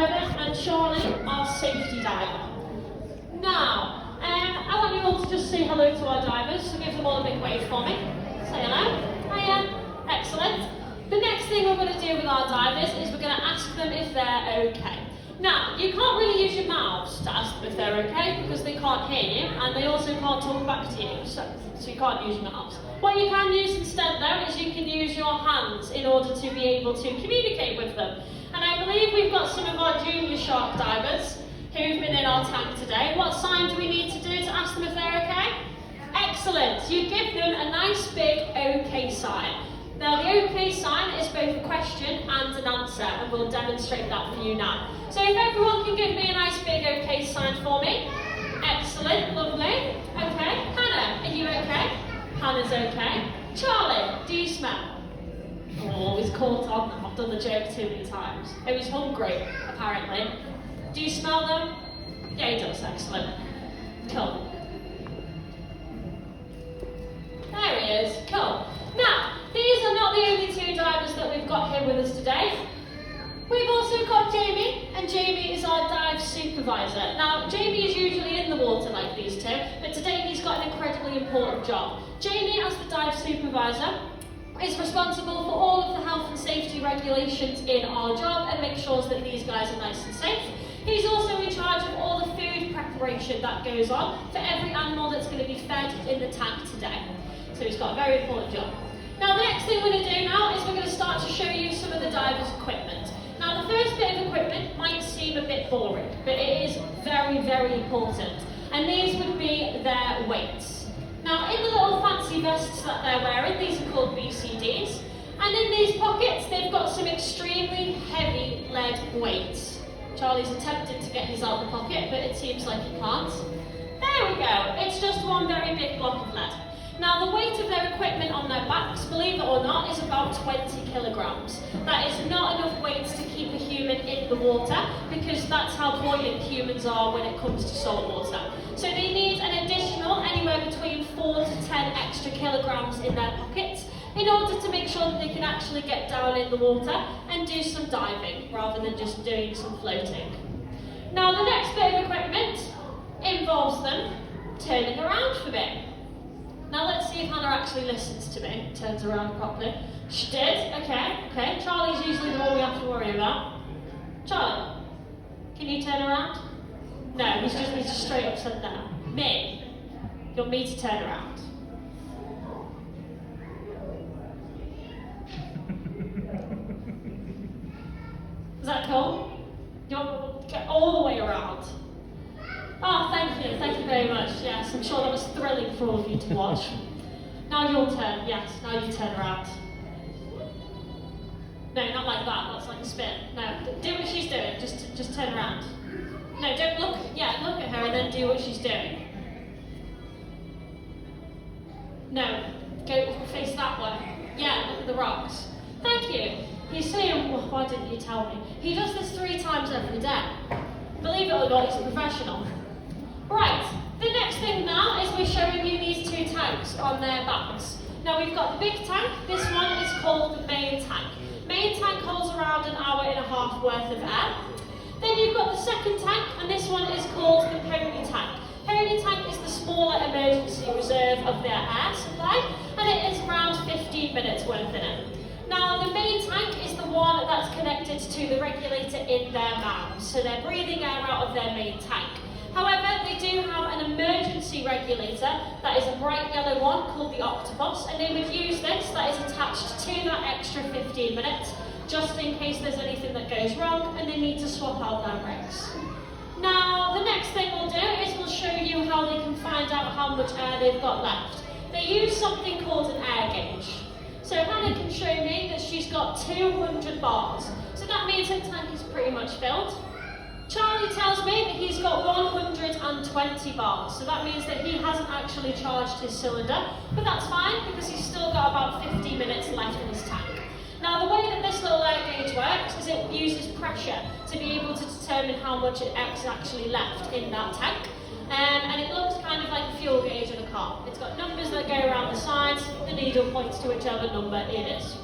diver, and Sharna, our safety diver. Now, I want you all to just say hello to our divers, so give them all a big wave for me. Say hello. Hiya. Excellent. The next thing we're going to do with our divers is we're going to ask them if they're okay. Now, you can't really use your mouths to ask them if they're okay because they can't hear you and they also can't talk back to you, so you can't use your mouths. What you can use instead though is you can use your hands in order to be able to communicate with them. And I believe we've got some of our junior shark divers who've been in our tank today. What sign do we need to do to ask them if they're okay? Excellent. You give them a nice big okay sign. Now the okay sign is both a question and an answer, and we'll demonstrate that for you now. So if everyone can give me a nice big okay sign for me. Excellent, lovely. Okay, Hannah, are you okay? Hannah's okay. Charlie, do you smell? Oh, he's caught on them. I've done the joke too many times. Oh, he's hungry, apparently. Do you smell them? Yeah, he does, excellent. Cool. There he is, cool. Now, these are not the only two divers that we've got here with us today. We've also got Jamie, and Jamie is our dive supervisor. Now, Jamie is usually in the water like these two, but today he's got an incredibly important job. Jamie, as the dive supervisor, is responsible for all of the health and safety regulations in our job and makes sure that these guys are nice and safe. He's also in charge of all the food preparation that goes on for every animal that's going to be fed in the tank today. So he's got a very important job. Now the next thing we're going to do now is we're going to start to show you some of the divers' equipment. Now the first bit of equipment might seem a bit boring, but it is very, very important. And these would be their weights. Now in the little fancy vests that they're wearing, these are called BCDs. And in these pockets, they've got some extremely heavy lead weights. Charlie's attempted to get his out of the pocket, but it seems like he can't. There we go, it's just one very big block of lead. Now the weight of their equipment on their backs, believe it or not, is about 20 kilograms. That is not enough weight to keep a human in the water because that's how buoyant humans are when it comes to salt water. So they need an additional anywhere between 4 to 10 extra kilograms in their pockets in order to make sure that they can actually get down in the water and do some diving rather than just doing some floating. Now the next bit of equipment involves them turning around for me. Now let's see if Hannah actually listens to me, turns around properly. She did, okay. Charlie's usually the one we have to worry about. Charlie, can you turn around? No, he's just straight upside down. Me, you want me to turn around? Is that cool? You want to get all the way around? Oh, thank you very much. Yes, I'm sure that was thrilling for all of you to watch. Now your turn, yes, now you turn around. No, not like that, that's like a spin. No, do what she's doing, just turn around. No, don't look, look at her and then do what she's doing. No, go face that way. Yeah, look at the rocks. Thank you. You see, why didn't you tell me? He does this 3 times every day. Believe it or not, he's a professional. Right, the next thing now is we're showing you these 2 tanks on their backs. Now we've got the big tank, this one is called the main tank. Main tank holds around an hour and a half worth of air. Then you've got the second tank, and this one is called the pony tank. Pony tank is the smaller emergency reserve of their air supply, and it is around 15 minutes worth in it. Now the main tank is the one that's connected to the regulator in their mouths, so they're breathing air out of their main tank. However, they do have an emergency regulator that is a bright yellow one called the octopus, and they would use this that is attached to that extra 15 minutes just in case there's anything that goes wrong and they need to swap out their brakes. Now, the next thing we'll do is we'll show you how they can find out how much air they've got left. They use something called an air gauge. So Hannah can show me that she's got 200 bars. So that means her tank is pretty much filled. Charlie tells me that he's got 120 bars, so that means that he hasn't actually charged his cylinder, but that's fine because he's still got about 50 minutes left in his tank. Now the way that this little air gauge works is it uses pressure to be able to determine how much is actually left in that tank, and it looks kind of like a fuel gauge in a car. It's got numbers that go around the sides, the needle points to whichever number it is.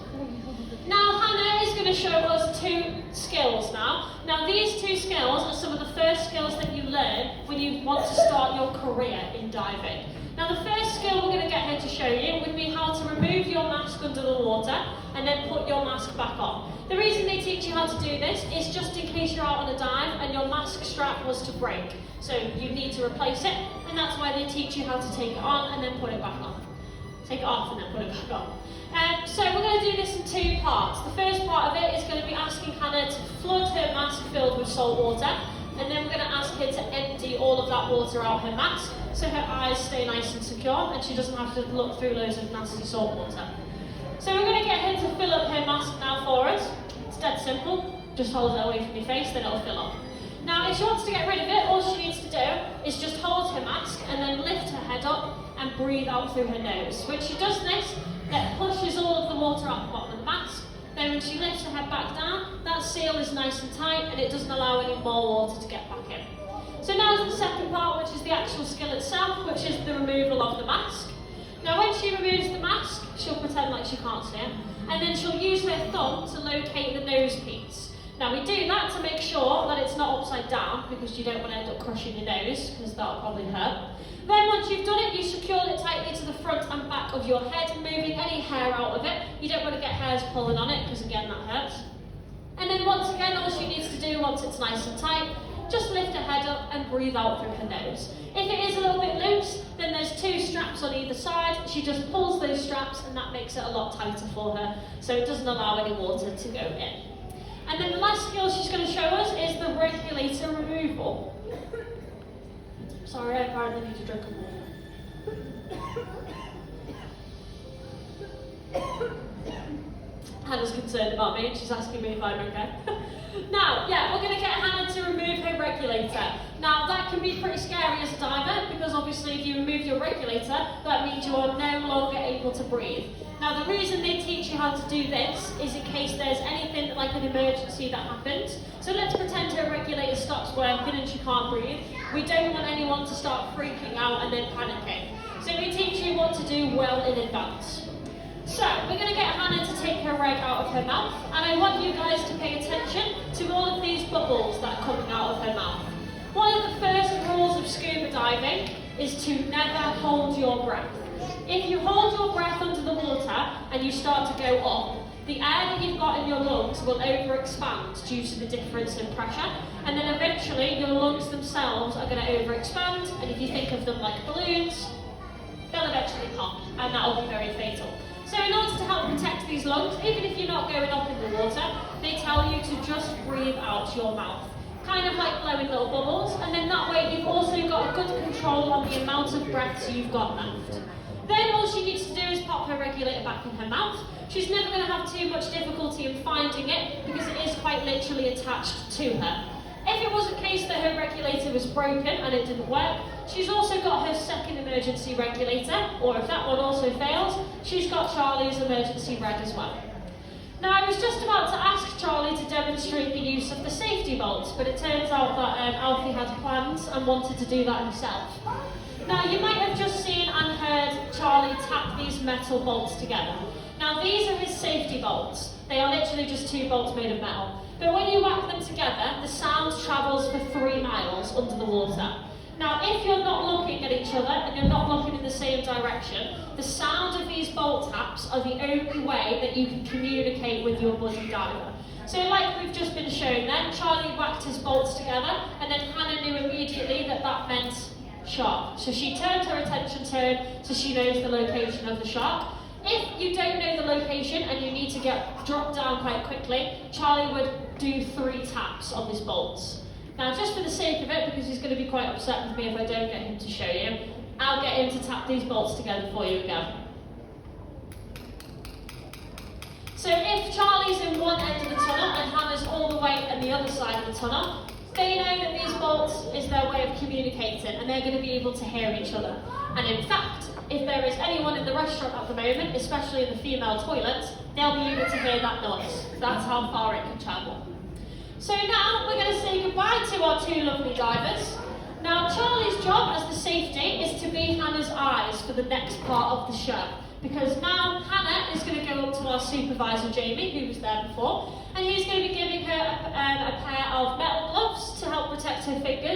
Now Hannah is going to show us 2 skills now. Now these 2 skills are some of the first skills that you learn when you want to start your career in diving. Now the first skill we're going to get here to show you would be how to remove your mask under the water and then put your mask back on. The reason they teach you how to do this is just in case you're out on a dive and your mask strap was to break. So you need to replace it, and that's why they teach you how to take it on and then put it back on. Take it off and then put it back on. So we're going to do this in two parts. The first part of it is going to be asking Hannah to flood her mask filled with salt water, and then we're going to ask her to empty all of that water out her mask so her eyes stay nice and secure and she doesn't have to look through loads of nasty salt water. So we're going to get her to fill up her mask now for us. It's dead simple. Just hold it away from your face, then it'll fill up. Now if she wants to get rid of it, all she needs to do is just hold her mask and then lift her head up and breathe out through her nose. When she does this, that pushes all of the water out the bottom of the mask. Then when she lifts her head back down, that seal is nice and tight and it doesn't allow any more water to get back in. So now is the second part, which is the actual skill itself, which is the removal of the mask. Now when she removes the mask, she'll pretend like she can't see it, and then she'll use her thumb to locate the nose piece. Now we do that to make sure that it's not upside down, because you don't want to end up crushing your nose, because that'll probably hurt. Then once you've done it, you secure it tightly to the front and back of your head, moving any hair out of it. You don't want to get hairs pulling on it, because again that hurts. And then once again, all she needs to do, once it's nice and tight, just lift her head up and breathe out through her nose. If it is a little bit loose, then there's two straps on either side. She just pulls those straps and that makes it a lot tighter for her, so it doesn't allow any water to go in. And then the last skill she's going to show us is the regulator removal. Sorry, I apparently need to drink water. Hannah's concerned about me, she's asking me if I'm okay. Now, we're going to get Hannah to remove her regulator. Now, that can be pretty scary as a diver, because obviously if you remove your regulator, that means you are no longer able to breathe. Now, the reason they teach you how to do this is in case there's anything like an emergency that happens. So let's pretend her regulator stops working and she can't breathe. We don't want anyone to start freaking out and then panicking. So we teach you what to do well in advance. So, we're going to get Hannah to take her reg out of her mouth, and I want you guys to pay attention to all of these bubbles that are coming out of her mouth. One of the first rules of scuba diving is to never hold your breath. If you hold your breath under the water and you start to go up, the air that you've got in your lungs will overexpand due to the difference in pressure, and then eventually your lungs themselves are going to overexpand, and if you think of them like balloons, they'll eventually pop, and that will be very fatal. So in order to help protect these lungs, even if you're not going up in the water, they tell you to just breathe out your mouth. Kind of like blowing little bubbles, and then that way you've also got a good control on the amount of breaths you've got left. Then all she needs to do is pop her regulator back in her mouth. She's never going to have too much difficulty in finding it, because it is quite literally attached to her. If it was a case that her regulator was broken and it didn't work, she's also got her second emergency regulator, or if that one also fails, she's got Charlie's emergency reg as well. Now, I was just about to ask Charlie to demonstrate the use of the safety bolts, but it turns out that Alfie had plans and wanted to do that himself. Now, you might have just seen and heard Charlie tap these metal bolts together. Now, these are his safety bolts. They are literally just two bolts made of metal. But when you whack them together, the sound travels for 3 miles under the water. Now, if you're not looking at each other and you're not looking in the same direction, the sound of these bolt taps are the only way that you can communicate with your buddy diver. So like we've just been shown then, Charlie whacked his bolts together, and then Hannah knew immediately that that meant shark. So she turned her attention to him so she knows the location of the shark. If you don't know the location and you need to get dropped down quite quickly, Charlie would do 3 taps on his bolts. Now, just for the sake of it, because he's going to be quite upset with me if I don't get him to show you, I'll get him to tap these bolts together for you again. So if Charlie's in one end of the tunnel and Hannah's all the way at the other side of the tunnel, they know that these bolts is their way of communicating, and they're going to be able to hear each other. And in fact, if there is anyone in the restaurant at the moment, especially in the female toilets, they'll be able to hear that noise. That's how far it can travel. So now we're going to say goodbye to our 2 lovely divers. Now, Charlie's job as the safety is to be Hannah's eyes for the next part of the show, because now Hannah is going to go up to our supervisor Jamie, who was there before, and he's going to be giving her a pair of metal gloves to to fingers.